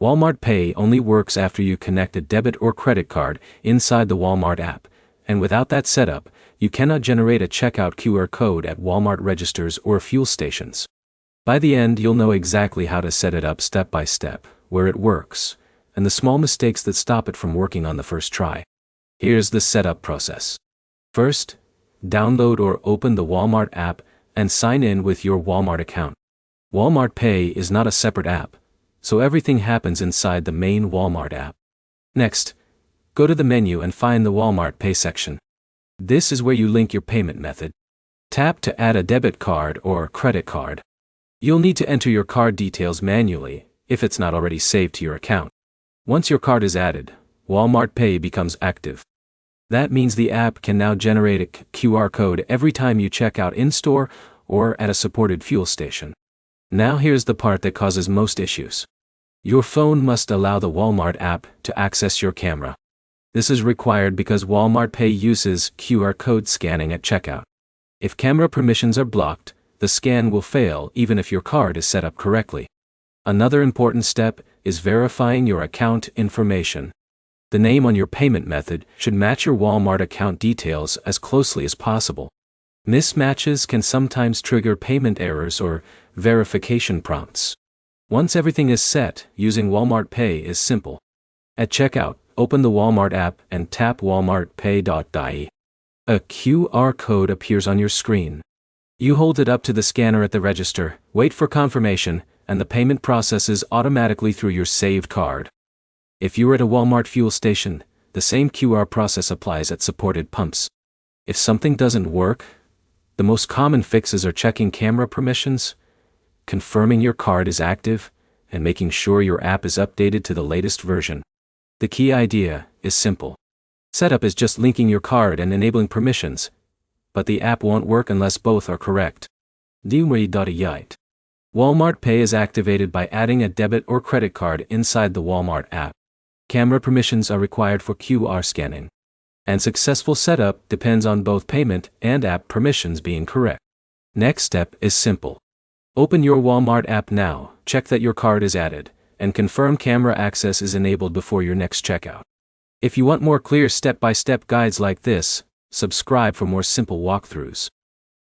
Walmart Pay only works after you connect a debit or credit card inside the Walmart app, and without that setup, you cannot generate a checkout QR code at Walmart registers or fuel stations. By the end, you'll know exactly how to set it up step by step, where it works, and the small mistakes that stop it from working on the first try. Here's the setup process. First, download or open the Walmart app and sign in with your Walmart account. Walmart Pay is not a separate app, so everything happens inside the main Walmart app. Next, go to the menu and find the Walmart Pay section. This is where you link your payment method. Tap to add a debit card or credit card. You'll need to enter your card details manually if it's not already saved to your account. Once your card is added, Walmart Pay becomes active. That means the app can now generate a QR code every time you check out in-store or at a supported fuel station. Now here's the part that causes most issues. Your phone must allow the Walmart app to access your camera. This is required because Walmart Pay uses QR code scanning at checkout. If camera permissions are blocked, the scan will fail even if your card is set up correctly. Another important step is verifying your account information. The name on your payment method should match your Walmart account details as closely as possible. Mismatches can sometimes trigger payment errors or verification prompts. Once everything is set, using Walmart Pay is simple. At checkout, open the Walmart app and tap walmartpay.ie. A QR code appears on your screen. You hold it up to the scanner at the register, wait for confirmation, and the payment processes automatically through your saved card. If you're at a Walmart fuel station, the same QR process applies at supported pumps. If something doesn't work, the most common fixes are checking camera permissions, confirming your card is active, and making sure your app is updated to the latest version. The key idea is simple. Setup is just linking your card and enabling permissions, but the app won't work unless both are correct. Walmart Pay is activated by adding a debit or credit card inside the Walmart app. Camera permissions are required for QR scanning. And successful setup depends on both payment and app permissions being correct. Next step is simple. Open your Walmart app now, check that your card is added, and confirm camera access is enabled before your next checkout. If you want more clear step-by-step guides like this, subscribe for more simple walkthroughs.